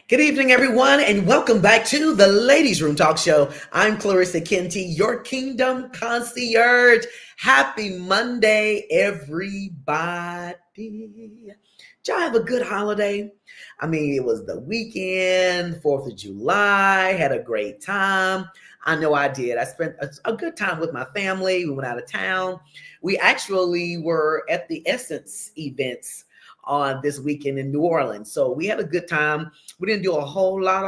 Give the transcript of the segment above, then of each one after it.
Good evening, everyone, and welcome back to the Ladies Room Talk Show. I'm Clarissa Kenty, your Kingdom Concierge. Happy Monday, everybody. Did y'all have a good holiday? I mean, it was the weekend, 4th of July, had a great time. I know I did. I spent a good time with my family. We went out of town. We actually were at the Essence events on this weekend in New Orleans. So we had a good time. We didn't do a whole lot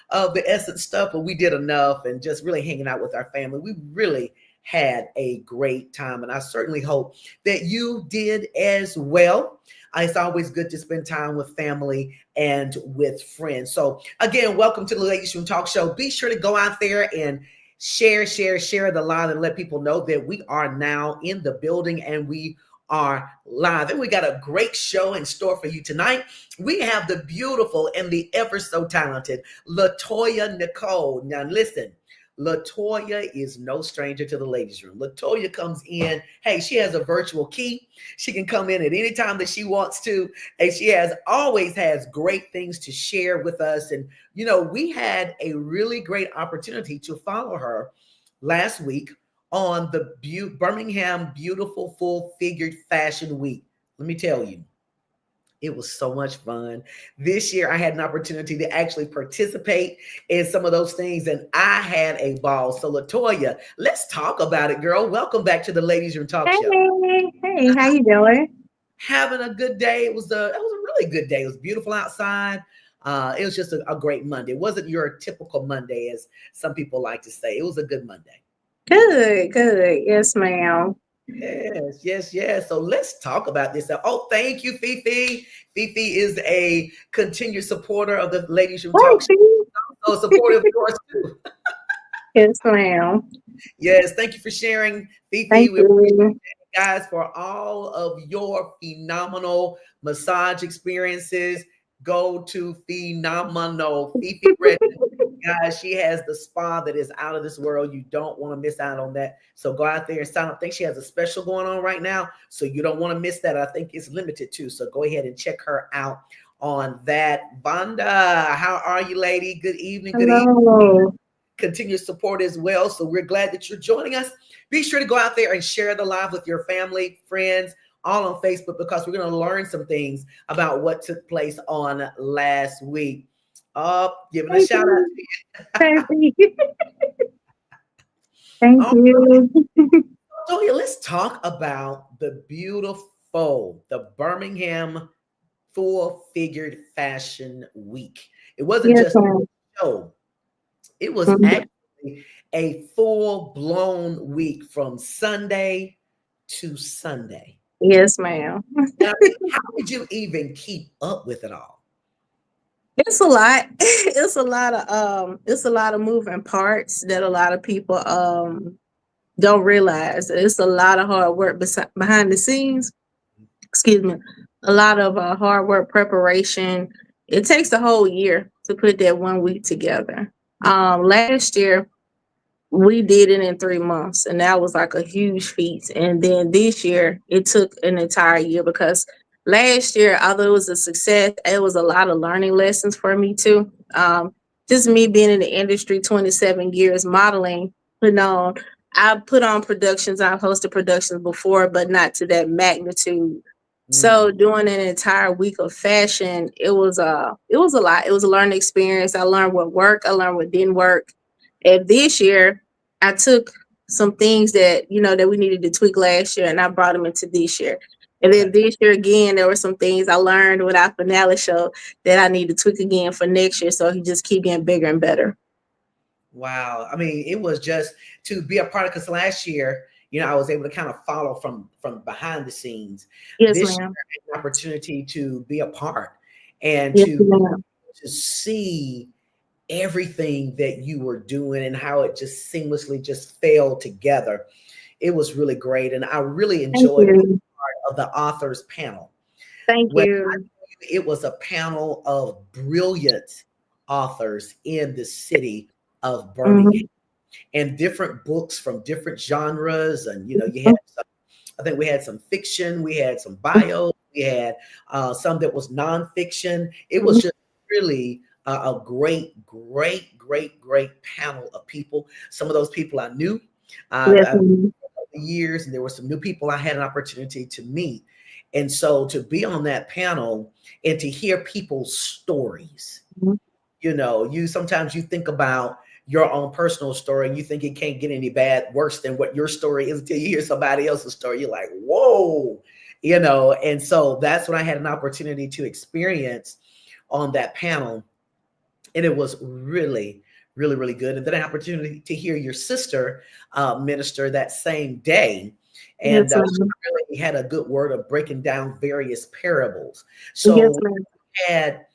of the Essence stuff, but we did enough and just really hanging out with our family. We really had a great time, and I certainly hope that you did as well. It's always good to spend time with family and with friends. So again, welcome to the Ladies Room Talk Show. Be sure to go out there and share the line and let people know that we are now in the building and we are live. And we got a great show in store for you tonight. We have the beautiful and the ever so talented Latoya Nicole. Now listen, Latoya is no stranger to the ladies' room. Latoya comes in. Hey, she has a virtual key. She can come in at any time that she wants to. And she always has great things to share with us. And, we had a really great opportunity to follow her last week on the Birmingham Beautiful Full Figured Fashion Week. Let me tell you, it was so much fun. This year, I had an opportunity to actually participate in some of those things, and I had a ball. So, Latoya, let's talk about it, girl. Welcome back to the Ladies Room Talk Show. Hey, how you doing? Having a good day. It was a really good day. It was beautiful outside. It was just a great Monday. It wasn't your typical Monday, as some people like to say. It was a good Monday. Good. Yes, ma'am. Yes. So let's talk about this. Oh, thank you, Fifi. Fifi is a continued supporter of the Ladies Room Talk Show. So supportive of yours too. Yes, ma'am. Yes, thank you for sharing, Fifi. Thank We appreciate you guys for all of your phenomenal massage experiences. Go to Phenomenal Fifi Redmond. Guys, she has the spa that is out of this world. You don't want to miss out on that. So go out there and sign up. I think she has a special going on right now. So you don't want to miss that. I think it's limited too. So go ahead and check her out on that. Vanda, how are you, lady? Good evening. Hello. Good evening. Continue support as well. So we're glad that you're joining us. Be sure to go out there and share the live with your family, friends, all on Facebook, because we're going to learn some things about what took place on last week. Giving a shout out to you. Thank you. So let's talk about the Birmingham Full Figured Fashion Week. It wasn't just a show. It was actually a full-blown week from Sunday to Sunday. Yes, ma'am. Now, how did you even keep up with it all? It's a lot. It's a lot of moving parts that a lot of people don't realize. It's a lot of hard work behind the scenes. Excuse me. A lot of hard work preparation. It takes a whole year to put that 1 week together. Last year we did it in 3 months, and that was like a huge feat. And then this year it took an entire year, because last year, although it was a success, it was a lot of learning lessons for me too. Just me being in the industry 27 years, modeling, I put on productions, I've hosted productions before, but not to that magnitude. So doing an entire week of fashion, it was a lot. It was a learning experience. I learned what worked, I learned what didn't work. And this year, I took some things that we needed to tweak last year, and I brought them into this year. And then this year again, there were some things I learned with our finale show that I need to tweak again for next year, so he just keep getting bigger and better. Wow. I mean, it was just to be a part of, because last year, I was able to kind of follow from behind the scenes. Yes, this ma'am. year, I had an opportunity to be a part and yes, to see everything that you were doing and how it just seamlessly just fell together. It was really great. And I really enjoyed being part of the authors panel. Thank you. It was a panel of brilliant authors in the city of Birmingham, and different books from different genres. And, you had I think we had some fiction, we had some bio, we had some that was nonfiction. It was just really a great panel of people. Some of those people I knew Yes, uh, ma'am. years, and there were some new people I had an opportunity to meet. And so to be on that panel and to hear people's stories, Mhm. you sometimes you think about your own personal story and you think it can't get any bad worse than what your story is until you hear somebody else's story. You're like, whoa, and so that's what I had an opportunity to experience on that panel. And it was really, really, really good. And then an opportunity to hear your sister minister that same day. And Yes, she ma'am. really had a good word of breaking down various parables. Yes, So ma'am. we had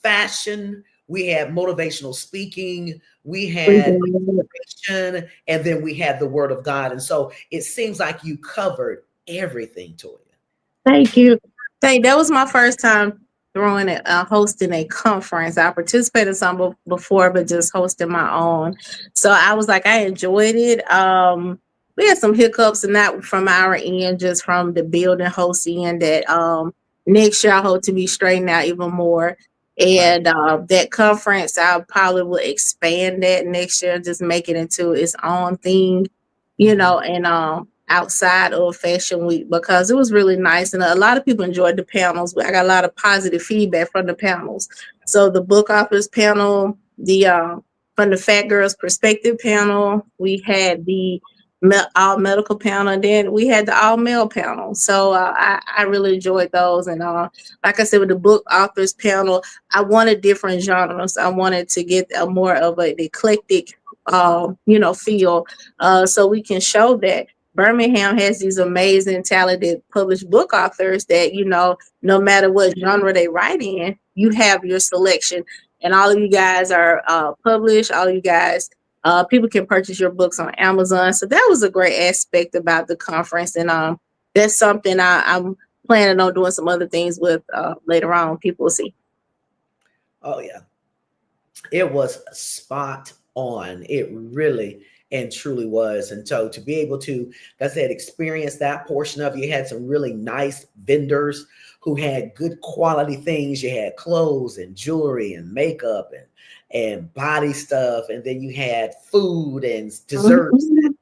fashion, we had motivational speaking, we We had did. inspiration, and then we had the word of God. And so it seems like you covered everything, Toya. Thank you. That was my first time throwing it, hosting a conference. I participated in some before, but just hosting my own. So I was like, I enjoyed it. We had some hiccups, and not from our end, just from the building host end. That next year I hope to be straightened out even more. Right. And that conference, I probably will expand that next year, just make it into its own thing, Mhm. and outside of Fashion Week, because it was really nice and a lot of people enjoyed the panels. I got a lot of positive feedback from the panels. So the book authors panel, the from the Fat Girls Perspective panel, we had the all medical panel, and then we had the all male panel. So I really enjoyed those. And like I said, with the book authors panel, I wanted different genres. I wanted to get a more of an eclectic feel, so we can show that Birmingham has these amazing, talented published book authors that, no matter what genre they write in, you have your selection. And all of you guys are published. All of you guys, people can purchase your books on Amazon. So that was a great aspect about the conference. And that's something I'm planning on doing some other things with later on. People will see. Oh yeah. It was spot on. It really and truly was. And so to be able to, like I said, experience that portion of it, you had some really nice vendors who had good quality things. You had clothes and jewelry and makeup and body stuff. And then you had food and desserts. Mhm.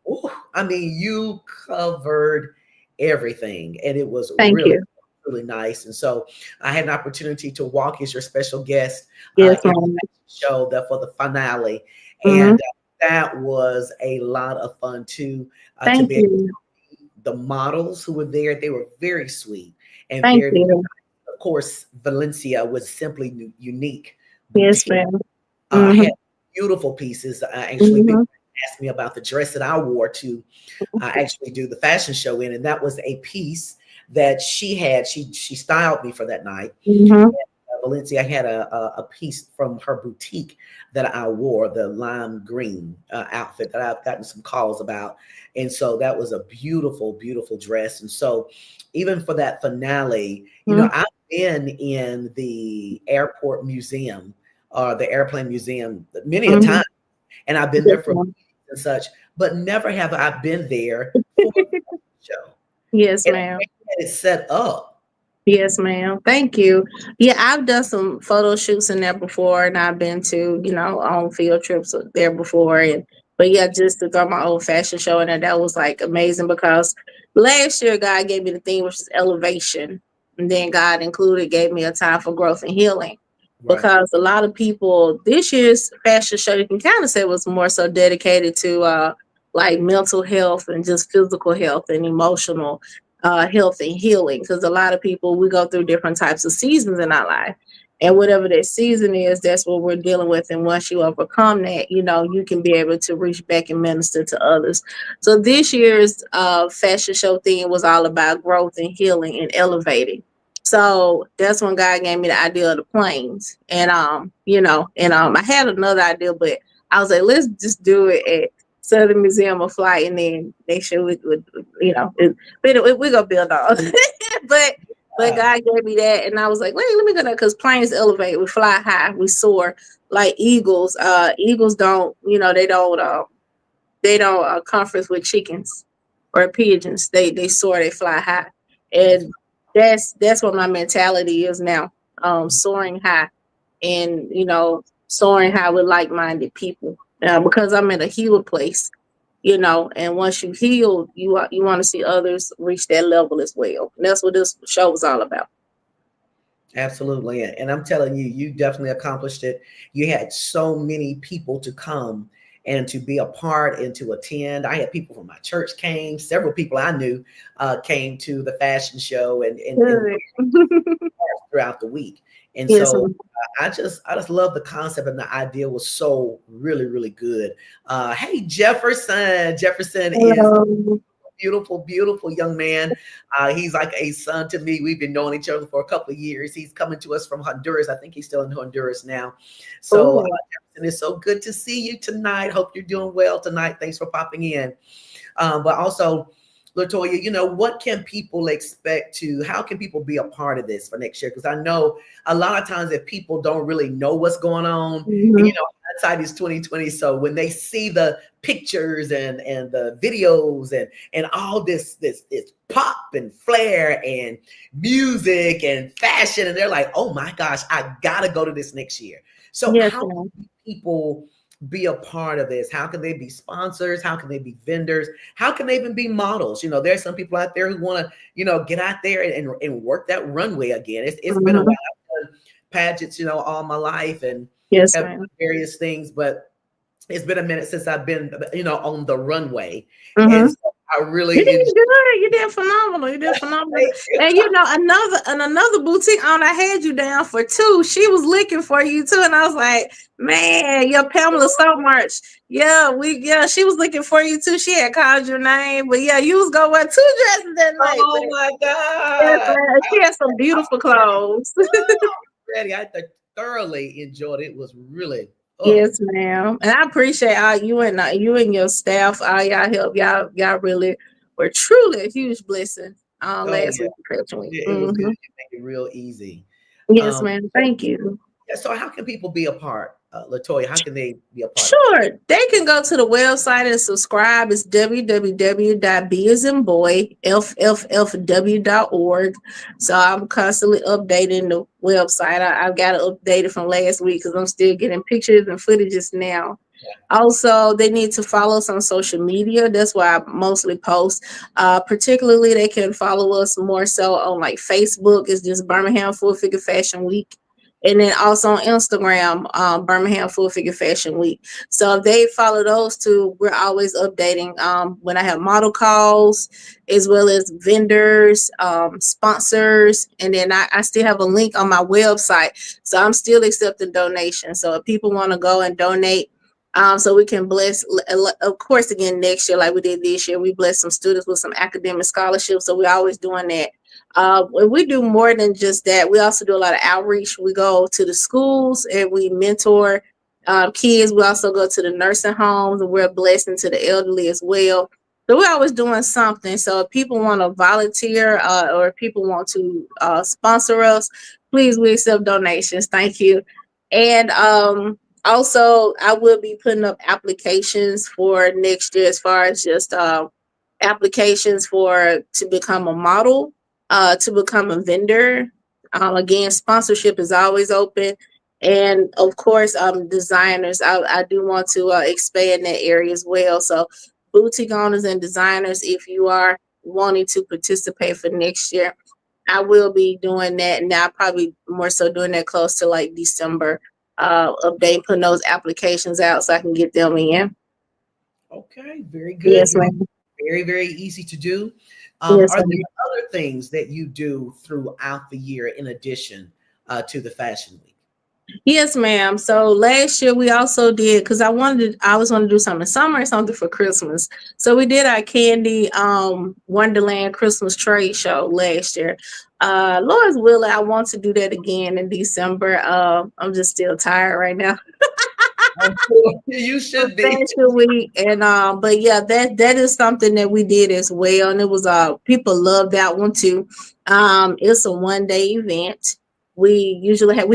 Ooh, I mean, you covered everything, and it was Thank really, you. really nice. And so, I had an opportunity to walk as your special guest Yes, in ma'am. the show that for the finale, Mhm. and that was a lot of fun too. To Thank be able you. to meet the models who were there, they were very sweet and Thank very, very you. nice. Of course, Valencia was simply unique Yes, boutique. ma'am. Had Mhm. beautiful pieces. Actually, people Mhm. asked me about the dress that I wore to actually do the fashion show in, and that was a piece that she had. She styled me for that night. Mhm. Valencia had a piece from her boutique that I wore, the lime green outfit that I've gotten some calls about, and so that was a beautiful, beautiful dress. And so, even for that finale, Mhm. I've been in the airport museum or the airplane museum many a Mhm. time, and I've been Yes, there for ma'am. and such, but never have I been there for the show. Yes, And ma'am. had it set up. Yes, ma'am. Thank you. Yeah, I've done some photo shoots in there before, and I've been to, on field trips there before. But yeah, just to throw my old fashion show in there, that was like amazing because last year God gave me the theme, which is elevation. And then God gave me a time for growth and healing. Right. Because a lot of people, this year's fashion show, you can kind of say was more so dedicated to like mental health and just physical health and emotional health and healing, because a lot of people, we go through different types of seasons in our life, and whatever that season is, that's what we're dealing with. And once you overcome that, you can be able to reach back and minister to others. So this year's fashion show theme was all about growth and healing and elevating. So that's when God gave me the idea of the planes. And I had another idea, but I was like, let's just do it at Southern Museum of Flight, and then next year we would, we're gonna build on. but Uh, God gave me that, and I was like, wait, let me go there, because planes elevate, we fly high, we soar like eagles. Eagles don't, they don't conference with chickens or pigeons. They soar, they fly high, that's and that's what my mentality is now. Soaring high. and soaring high with like-minded people. Because I'm in a healed place, and once you heal, you want to see others reach that level as well. And that's what this show is all about. Absolutely. And I'm telling you, you definitely accomplished it. You had so many people to come and to be a part and to attend. I had people from my church came, several people I knew came to the fashion show and Good. throughout the week. And Yes, so I just love the concept, and the idea was so really, really good. Hey, Jefferson. Jefferson is hello. beautiful, beautiful young man. He's like a son to me. We've been knowing each other for a couple of years. He's coming to us from Honduras. I think he's still in Honduras now. So, Oh, Jefferson, it's so good to see you tonight. Hope you're doing well tonight. Thanks for popping in. But also, Latoya, what can people expect how can people be a part of this for next year? Because I know a lot of times if people don't really know what's going on, and, mhm. hindsight is 2020. So when they see the pictures and the videos and all this pop and flair and music and fashion, and they're like, oh my gosh, I gotta go to this next year. So Yes, how ma'am. can people be a part of this? How can they be sponsors? How can they be vendors? How can they even be models? There's some people out there who want to, get out there and work that runway again. It's been a while. Mhm. I've done pageants, all my life and Yes, have done ma'am. various things, but it's been a minute since I've been, on the runway. And Mhm. so I You really enjoy did good. You did phenomenal. You did phenomenal. And another boutique owner had you down for two. She was looking for you too, and I was like, man, your Pamela so much. Yeah, she was looking for you too. She had called your name, but yeah, you was gonna wear two dresses that night. But Oh my yes, God. man, she had some beautiful clothes. Ready. I thoroughly enjoyed it. It was really, oh, Yes, ma'am. And I appreciate all you and your staff, all y'all help. Y'all really were truly a huge blessing oh last yeah. week for Fashion Week. It was good. Hmm. You make it real easy. Yes, Um, ma'am. Thank you. yeah, so how can people be a part, Latoya? How can they be a part of this? Sure. They can go to the website and subscribe. It's www.beasinboyffffw.org. So I'm constantly updating the website. I've got to update it from last week because I'm still getting pictures and footages now. Also, they need to follow us on social media. That's why I mostly post. Particularly, they can follow us more so on like Facebook. It's just Birmingham Full Figure Fashion Week. And then also on Instagram, Birmingham Full Figure Fashion Week. So if they follow those two, we're always updating when I have model calls, as well as vendors, sponsors. And then I still have a link on my website. So I'm still accepting donations. So if people want to go and donate, so we can bless, of course, again next year, like we did this year, we bless some students with some academic scholarships. So we're always doing that. We do more than just that. We also do a lot of outreach. We go to the schools and we mentor kids. We also go to the nursing homes and we're a blessing to the elderly as well. So we're always doing something. So if people want to volunteer or if people want to sponsor us, please, we accept donations. Thank you. And also, I will be putting up applications for next year as far as just applications for to become a model, to become a vendor. Again, sponsorship is always open. And of course, designers. I do want to expand that area as well. So, boutique owners and designers, if you are wanting to participate for next year, I will be doing that. And I'll probably more so doing that close to like December, updating, putting those applications out so I can get them in. Okay, very good. Yes, ma'am. Very, very easy to do. Yes, Are ma'am. there other things that you do throughout the year in addition to the fashion week? Yes, ma'am. So last year we also did because I was want to do something in summer and something for Christmas. So we did our candy Wonderland Christmas trade show last year. Lord's willing, I want to do that again in December. I'm just still tired right now. You For should be. Fashion Week and but yeah, that is something that we did as well. And it was people love that one too. It's a 1 day event. We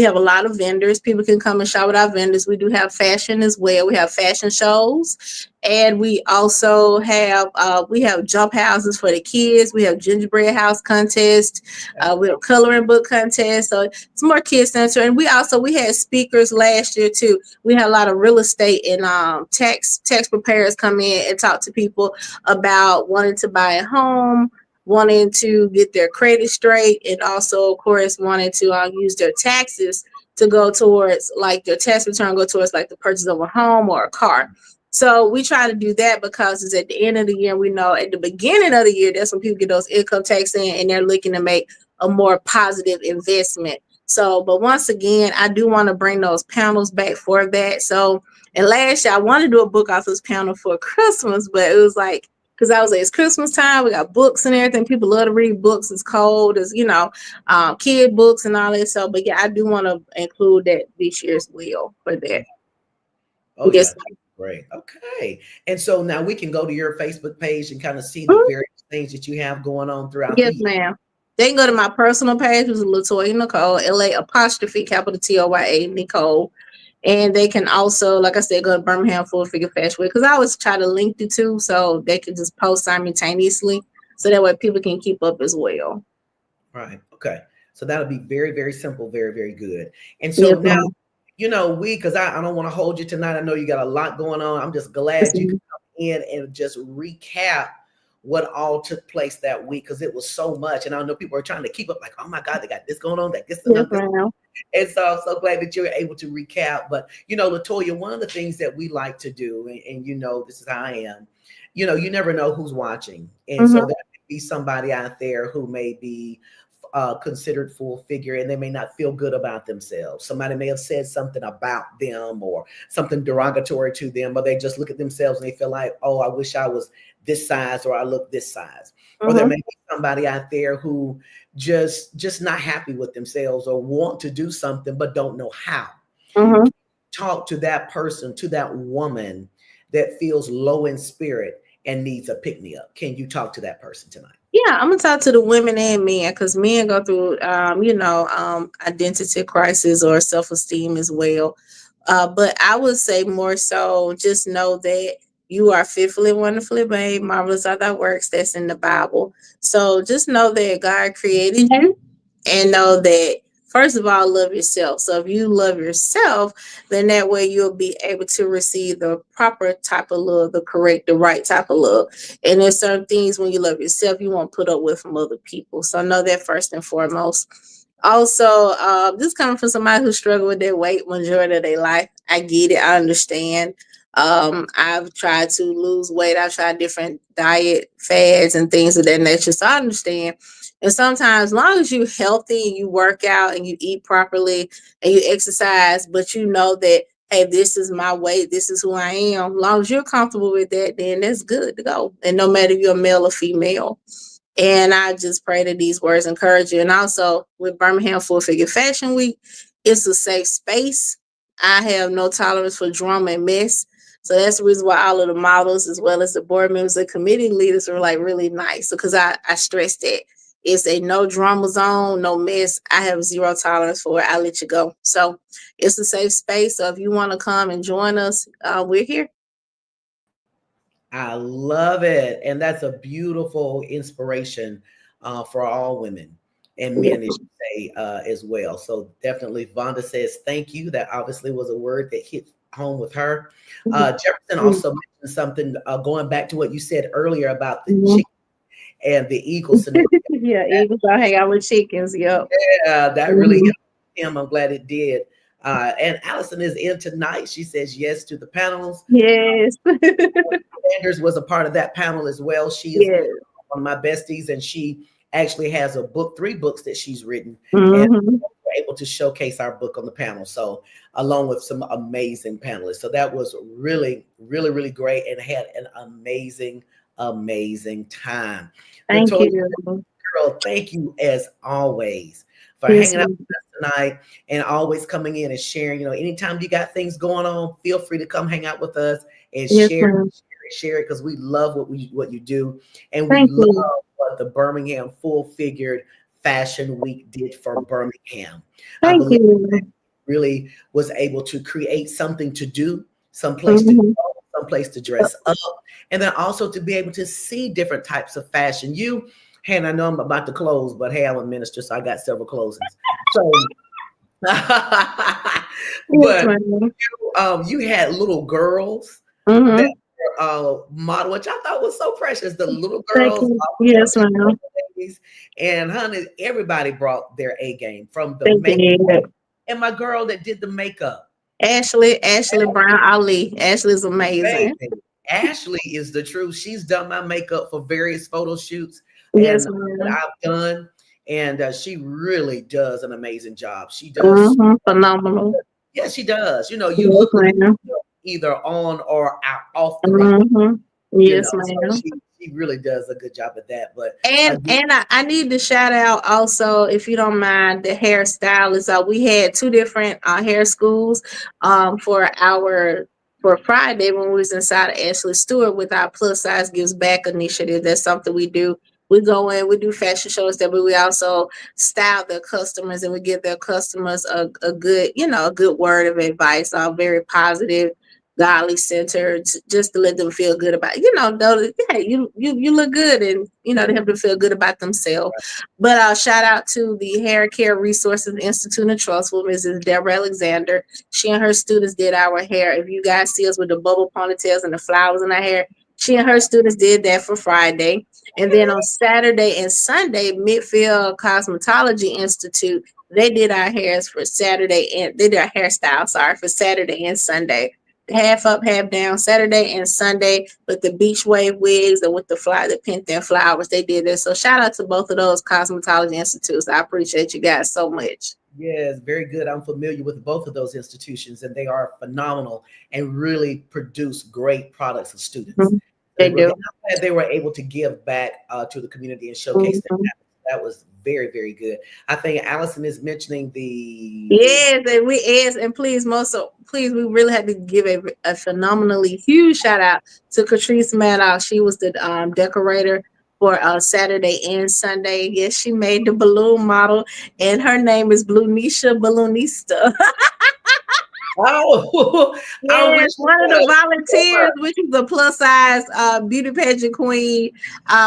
have a lot of vendors. People can come and shop with our vendors. We do have fashion as well. We have fashion shows, and we have jump houses for the kids. We have gingerbread house contest. We have coloring book contest. So it's more kid center. And we had speakers last year too. We had a lot of real estate and tax preparers come in and talk to people about wanting to buy a home, wanting to get their credit straight, and also, of course, wanting to use their taxes to go towards, like, their tax return go towards like the purchase of a home or a car. So we try to do that because it's at the end of the year. We know at the beginning of the year, that's when people get those income tax in and they're looking to make a more positive investment. So, but once again, I do want to bring those panels back for that. So, and last year I wanted to do a book off this panel for Christmas, but it was like, because I was like, it's Christmas time. We got books and everything. People love to read books. It's cold. It's, kid books and all that. So, but yeah, I do want to include that this year as well for that. Oh Yes. yeah, great. Okay, and so now we can go to your Facebook page and kind of see the Mhm. various things that you have going on throughout the Yes, year. ma'am. They can go to my personal page, which is Latoya Nicole, LA''Nicole. And they can also, like I said, go to Birmingham Full Figure Fashion Week, because I always try to link the two so they can just post simultaneously. So that way people can keep up as well. Right. Okay. So that'll be very, very simple, very, very good. And Yes, so now, ma'am. because I don't want to hold you tonight. I know you got a lot going on. I'm just Yes, glad you could ma'am. come in and just recap what all took place that week, because it was so much. And I know people are trying to keep up, like, oh my God, they got this going on, that this and Yes, that. ma'am. And so I'm so glad that you're able to recap. But, Latoya, one of the things that we like to do, and this is how I am, you never know who's watching. And so Mm-hmm. that could be somebody out there who may be considered full figure and they may not feel good about themselves. Somebody may have said something about them or something derogatory to them, but they just look at themselves and they feel like, oh, I wish I was this size or I look this size. Or there Mm-hmm. may be somebody out there who just not happy with themselves or want to do something but don't know how. Mm-hmm. Talk to that person, to that woman that feels low in spirit and needs a pick me up. Can you talk to that person tonight? Yeah, I'm gonna talk to the women and men, because men go through, identity crisis or self esteem as well. But I would say more so, just know that you are fearfully, wonderfully made, marvelous are thy works. That's in the Bible. So just know that God created you, and know that, first of all, love yourself. So if you love yourself, then that way you'll be able to receive the proper type of love, the right type of love. And there's certain things when you love yourself, you won't put up with from other people. So know that first and foremost. Also, this coming from somebody who struggled with their weight majority of their life. I get it. I understand. I've tried to lose weight. I've tried different diet fads and things of that nature. So I understand. And sometimes, as long as you're healthy and you work out and you eat properly and you exercise, but you know that, hey, this is my weight, this is who I am. As long as you're comfortable with that, then that's good to go. And no matter if you're male or female. And I just pray that these words encourage you. And also, with Birmingham Full Figure Fashion Week, it's a safe space. I have no tolerance for drama and mess. So that's the reason why all of the models, as well as the board members and committee leaders, are like really nice. Because I stress that it's a no drama zone, no mess. I have zero tolerance for it. I let you go. So it's a safe space. So if you want to come and join us, we're here. I love it. And that's a beautiful inspiration for all women and Yeah. men, as you say, as well. So definitely, Vonda says thank you. That obviously was a word that hit home with her. Jefferson also mentioned something going back to what you said earlier about the Mhm. chicken and the eagle scenario. Yeah, eagles don't hang out with chickens. Yep. That really Mhm. helped him. I'm glad it did. And Allison is in tonight. She says yes to the panels. Yes. Sanders was a part of that panel as well. She is Yes. one of my besties, and she actually has a book, 3 books that she's written, and Mhm. we're able to showcase our book on the panel. So, along with some amazing panelists, so that was really, really, really great, and had an amazing, amazing time. Thank Latoya, you. girl, thank you as always for Yes, hanging out ma'am. with us tonight and always coming in and sharing. Anytime you got things going on, feel free to come hang out with us and Yes, share ma'am. share it, because we love what you do, and we Thank love you. what the Birmingham Full Figured Fashion Week did for Birmingham. I Thank believe you. really was able to create something to do, some place to Mhm. go, some place to dress up, and then also to be able to see different types of fashion. You, hey, and I know I'm about to close, but hey, I'm a minister, so I got several closings. So, Yes, but ma'am. you had little girls that Mhm. were model, which I thought was so precious. The little Thank girls, you. all the way up Yes, to the ma'am. older ladies, and honey, everybody brought their A game from the Thank make you. and my girl that did the makeup. Ashley Brown Ali. Ashley's amazing. Amazing. Ashley is the truth. She's done my makeup for various photo shoots and Yes, that ma'am. I've done, and she really does an amazing job. She does, Mhm. Phenomenal. yeah, she does. You know, you Yes, look ma'am. either on or out off the runway. Mhm. You know, Yes, so ma'am. she really does a good job at that. But again, And I need to shout out also, if you don't mind, the hairstylists. We had two different hair schools for our for Friday when we was inside of Ashley Stewart with our plus size gives back initiative. That's something we do. We go in, we do fashion shows there, but we also style their customers and we give their customers a good, a good word of advice, very positive, godly centered, just to let them feel good about, know that, hey, you look good, and to help them feel good about themselves. But shout out to the Hair Care Resources Institute and Trust with Mrs. Deborah Alexander. She and her students did our hair. If you guys see us with the bubble ponytails and the flowers in our hair, she and her students did that for Friday. And then on Saturday and Sunday, Midfield Cosmetology Institute, they did our hairs for Saturday, and they did our hairstyle, sorry, for Saturday and Sunday. Half up, half down, Saturday and Sunday with the beach wave wigs and with the pink and flowers. They did this. So shout out to both of those cosmetology institutes. I appreciate you guys so much. yes, very good. I'm familiar with both of those institutions, and they are phenomenal and really produce great products for students. Mhm. They They really, do. I'm glad they were able to give back to the community and showcase their Mhm. talents. That was very, very good. I think Allison is mentioning the Yes, and and please, please, we really had to give a phenomenally huge shout out to Catrice Maddox. She was the decorator for Saturday and Sunday. Yes, she made the balloon model, and her name is Blunisha Balloonista. oh, I wish Yes, one of the volunteers, more. which is the plus size beauty pageant queen,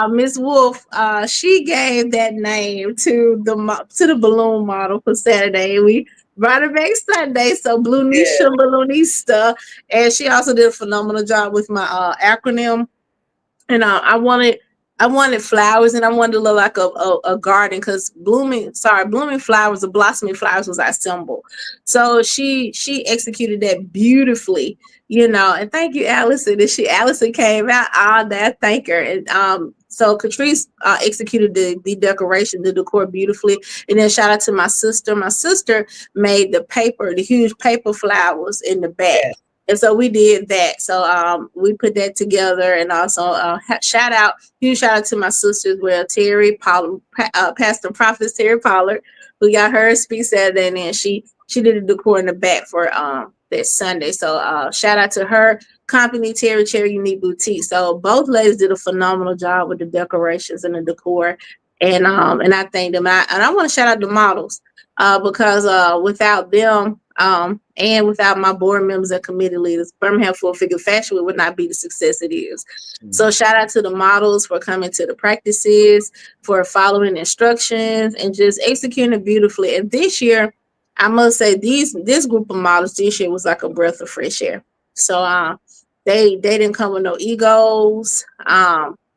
Miss Wolf, she gave that name to to the balloon model for Saturday. We brought her back Sunday, so Blue Yeah, Nisha Balloonista, and she also did a phenomenal job with my acronym. And I wanted flowers, and I wanted to look like a garden, because blooming flowers or blossoming flowers was our symbol. So she executed that beautifully, and thank you, Allison. And Allison came out all that, thank her. And so Catrice executed the decoration, the decor beautifully. And then shout out to my sister. My sister made the huge paper flowers in the back. yeah. And so we did that. So we put that together, and also huge shout out to my sister as well, Terry Pollard, Pastor Prophetess Terry Pollard, who got her speech Saturday, and then she did the decor in the back for that Sunday. So shout out to her company, Cherry Unique Boutique. So both ladies did a phenomenal job with the decorations and the decor, and I thank them. And I want to shout out the models because without them, and without my board members and committee leaders, Birmingham Full Figure Fashion Week would not be the success it is. So Mhm. shout out to the models for coming to the practices, for following instructions, and just executing it beautifully. And this year, I must say, this group of models this year was like a breath of fresh air. So they didn't come with no egos.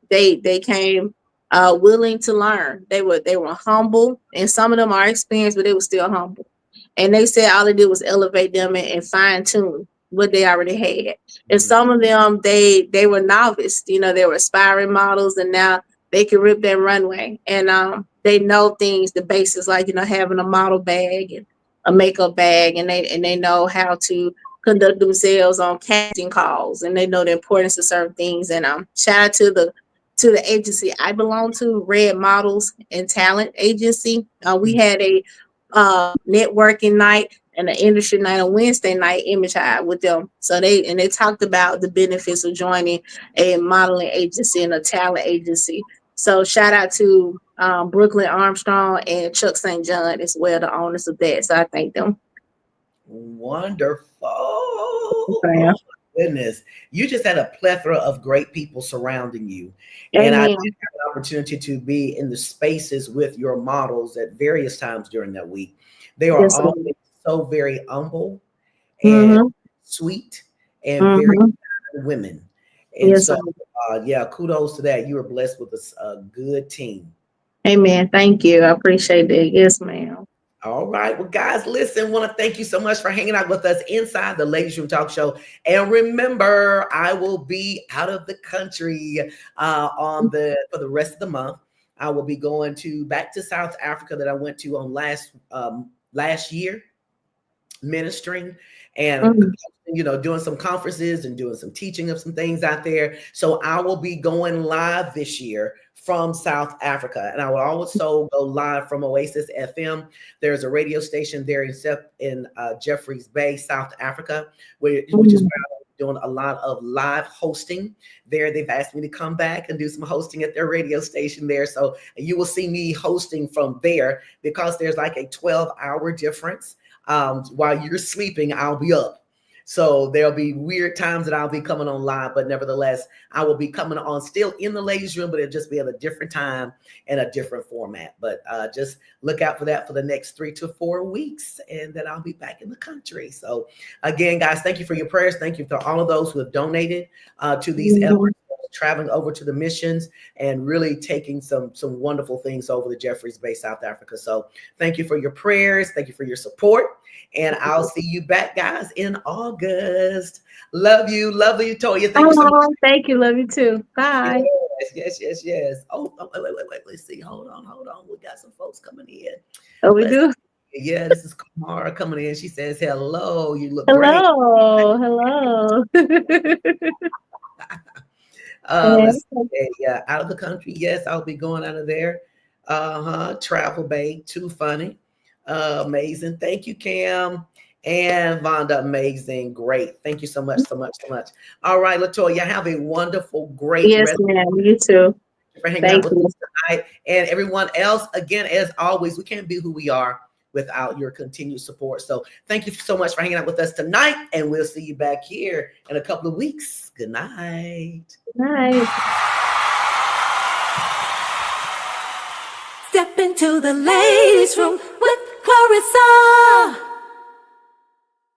They came willing to learn. They were humble, and some of them are experienced, but they were still humble. And they said all they did was elevate them and fine tune what they already had. And Mhm. some of them, they were novice, they were aspiring models, and now they can rip that runway. And they know things, the basics, like having a model bag and a makeup bag, and they know how to conduct themselves on casting calls, and they know the importance of certain things. And shout out to the agency I belong to, Red Models and Talent Agency. We Mhm. had a networking night and an industry night on Wednesday night, Image High, with them. So they talked about the benefits of joining a modeling agency and a talent agency. So shout out to Brooklyn Armstrong and Chuck St. John as well, the owners of that. So I thank them. Wonderful. Oh Okay. my goodness. You just had a plethora of great people surrounding you. And I did Amen. have an opportunity to be in the spaces with your models at various times during that week. They are Yes, always ma'am. so very humble and Mm-hmm. sweet and very Mm-hmm. kind women. And Yes, so, ma'am. yeah, kudos to that. You were blessed with a good team. Amen. Thank you. I appreciate that. Yes, ma'am. All right. Well, guys, listen, want to thank you so much for hanging out with us inside the Ladies Room Talk Show. And remember, I will be out of the country on the for the rest of the month. I will be going to back to South Africa that I went to on last year ministering and Mm-hmm. doing some conferences and doing some teaching of some things out there. So I will be going live this year from South Africa, and I will also go live from Oasis FM. There's a radio station there in Jeffreys Bay, South Africa, which is where I'm doing a lot of live hosting there. They've asked me to come back and do some hosting at their radio station there, so you will see me hosting from there because there's like a 12-hour difference. While you're sleeping, I'll be up. So there'll be weird times that I'll be coming on live, but nevertheless, I will be coming on still in the ladies' room, but it'll just be at a different time and a different format. But just look out for that for the next 3 to 4 weeks, and then I'll be back in the country. So again, guys, thank you for your prayers. Thank you for all of those who have donated to these Mm-hmm. efforts, traveling over to the missions and really taking some wonderful things over to Jeffreys Bay, South Africa. So thank you for your prayers. Thank you for your support. And I'll see you back, guys, in August. Love you. Love you, Toya. Thank you so much. Oh, thank you. Love you too. Bye. Yes. Oh, wait. Let's see. Hold on. We got some folks coming in. Oh, we Let's do. Yeah, this is Kamara coming in. She says, hello, you look great. Hello. Hello. Let's Yes. see. Yeah, out of the country. Yes, I'll be going out of there. Travel Bay, too funny. Amazing. Thank you, Cam. And Vonda, amazing. Great. Thank you so much. All right, Latoya, have a wonderful, great Yes, rest ma'am. You too. for hanging out Thank with you. us tonight. And everyone else, again, as always, we can't be who we are without your continued support. So thank you so much for hanging out with us tonight. And we'll see you back here in a couple of weeks. Good night. Night. Step into the ladies' room with Clarissa.